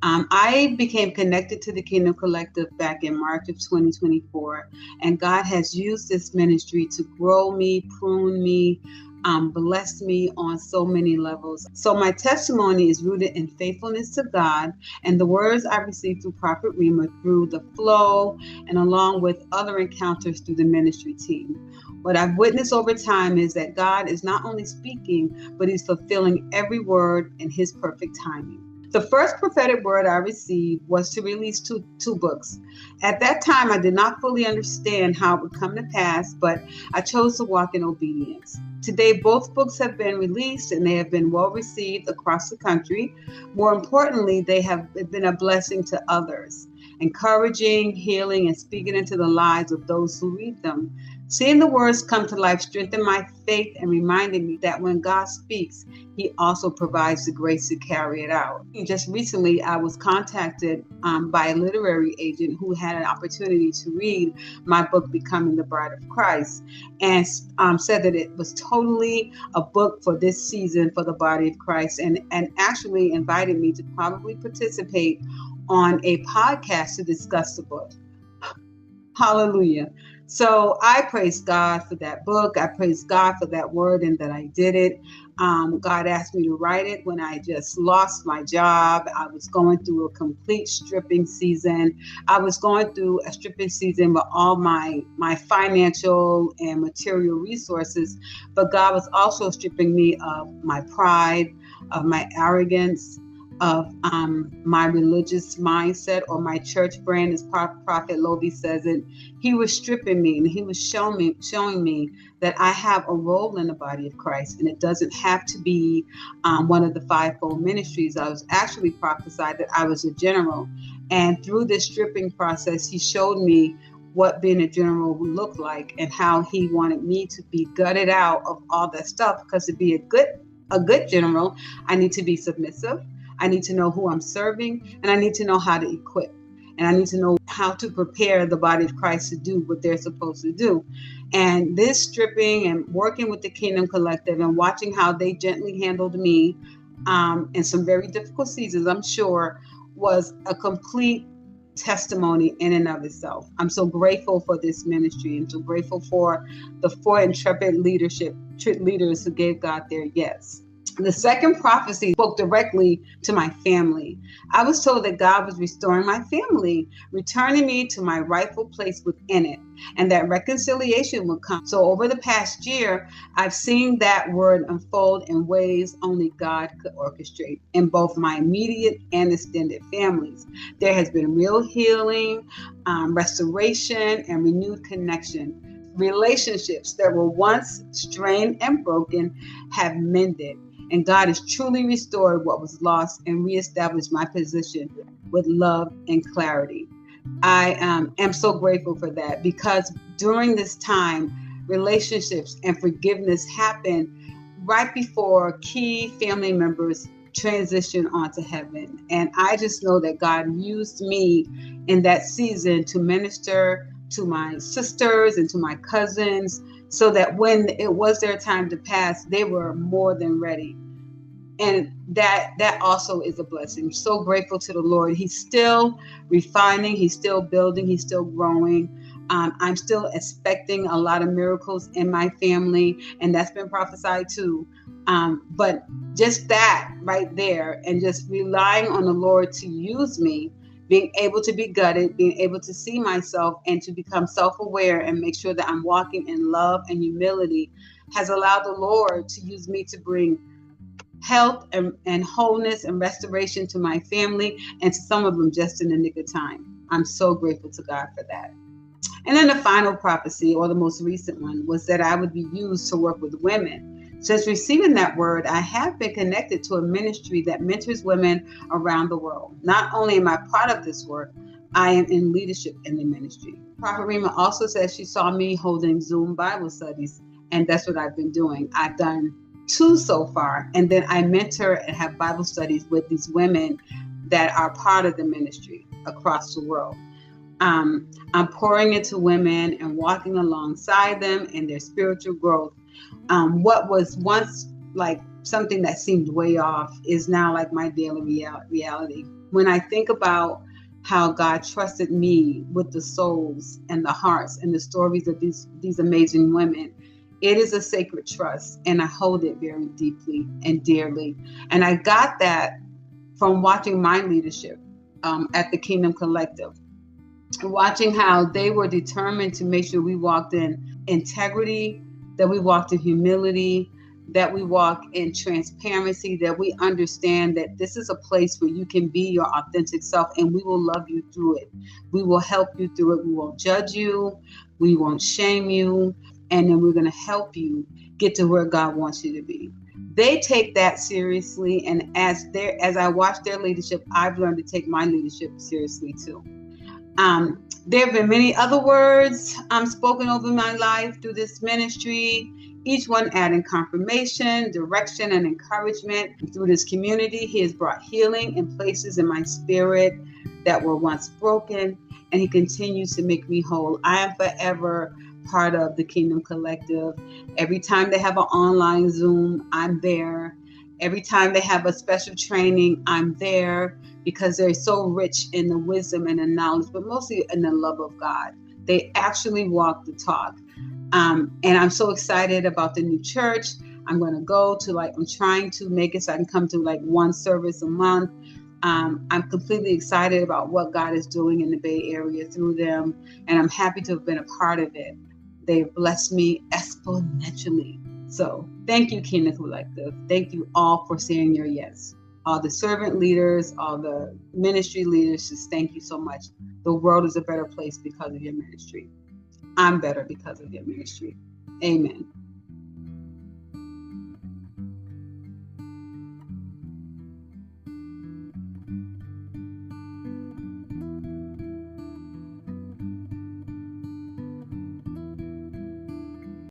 I became connected to the Kingdom Collective back in March of 2024, and God has used this ministry to grow me, prune me, bless me on so many levels. So my testimony is rooted in faithfulness to God and the words I received through Prophet Reema through the flow and along with other encounters through the ministry team. What I've witnessed over time is that God is not only speaking, but He's fulfilling every word in His perfect timing. The first prophetic word I received was to release two books. At that time, I did not fully understand how it would come to pass, but I chose to walk in obedience. Today, both books have been released and they have been well received across the country. More importantly, they have been a blessing to others, encouraging, healing, and speaking into the lives of those who read them. Seeing the words come to life strengthened my faith and reminded me that when God speaks, He also provides the grace to carry it out. Just recently, I was contacted by a literary agent who had an opportunity to read my book, Becoming the Bride of Christ, and said that it was totally a book for this season for the body of Christ, and actually invited me to probably participate on a podcast to discuss the book. Hallelujah. So I praise God for that book. I praise God for that word and that I did it. God asked me to write it when I just lost my job. I was going through a complete stripping season. I was going through a stripping season with all my financial and material resources, but God was also stripping me of my pride, of my arrogance, of my religious mindset or my church brand, as Prophet Lovi says it. He was stripping me and He was showing me that I have a role in the body of Christ, and it doesn't have to be one of the fivefold ministries. I was actually prophesied that I was a general, and through this stripping process, He showed me what being a general would look like and how He wanted me to be gutted out of all that stuff. Because to be a good general, I need to be submissive. I need to know who I'm serving, and I need to know how to equip, and I need to know how to prepare the body of Christ to do what they're supposed to do. And this stripping and working with the Kingdom Collective and watching how they gently handled me in some very difficult seasons, I'm sure, was a complete testimony in and of itself. I'm so grateful for this ministry and so grateful for the four intrepid leaders who gave God their yes. The second prophecy spoke directly to my family. I was told that God was restoring my family, returning me to my rightful place within it, and that reconciliation would come. So over the past year, I've seen that word unfold in ways only God could orchestrate in both my immediate and extended families. There has been real healing, restoration, and renewed connection. Relationships that were once strained and broken have mended. And God has truly restored what was lost and reestablished my position with love and clarity. I am so grateful for that, because during this time, relationships and forgiveness happened right before key family members transition onto heaven. And I just know that God used me in that season to minister to my sisters and to my cousins, so that when it was their time to pass, they were more than ready. And that also is a blessing. I'm so grateful to the Lord. He's still refining, He's still building, He's still growing. I'm still expecting a lot of miracles in my family, and that's been prophesied too. But just that right there, and just relying on the Lord to use me, being able to be gutted, being able to see myself and to become self-aware and make sure that I'm walking in love and humility, has allowed the Lord to use me to bring health and wholeness and restoration to my family, and to some of them just in the nick of time. I'm so grateful to God for that. And then the final prophecy, or the most recent one, was that I would be used to work with women. Since receiving that word, I have been connected to a ministry that mentors women around the world. Not only am I part of this work, I am in leadership in the ministry. Prophet Reema also says she saw me holding Zoom Bible studies, and that's what I've been doing. I've done 2 so far, and then I mentor and have Bible studies with these women that are part of the ministry across the world. I'm pouring into women and walking alongside them in their spiritual growth. What was once like something that seemed way off is now like my daily reality. When I think about how God trusted me with the souls and the hearts and the stories of these amazing women, it is a sacred trust, and I hold it very deeply and dearly. And I got that from watching my leadership at the Kingdom Collective, watching how they were determined to make sure we walked in integrity, that we walked in humility, that we walk in transparency, that we understand that this is a place where you can be your authentic self, and we will love you through it. We will help you through it. We won't judge you. We won't shame you. And then we're going to help you get to where God wants you to be. They take that seriously. And as I watch their leadership, I've learned to take my leadership seriously too. There have been many other words spoken over my life through this ministry, each one adding confirmation, direction, and encouragement. Through this community, He has brought healing in places in my spirit that were once broken, and He continues to make me whole. I am forever part of the Kingdom Collective. Every time they have an online Zoom, I'm there. Every time they have a special training, I'm there, because they're so rich in the wisdom and the knowledge, but mostly in the love of God. They actually walk the talk. And I'm so excited about the new church. I'm going to go to I'm trying to make it so I can come to one service a month. I'm completely excited about what God is doing in the Bay Area through them. And I'm happy to have been a part of it. They've blessed me exponentially. So thank you, Kingdom Collective. Thank you all for saying your yes. All the servant leaders, all the ministry leaders, just thank you so much. The world is a better place because of your ministry. I'm better because of your ministry. Amen.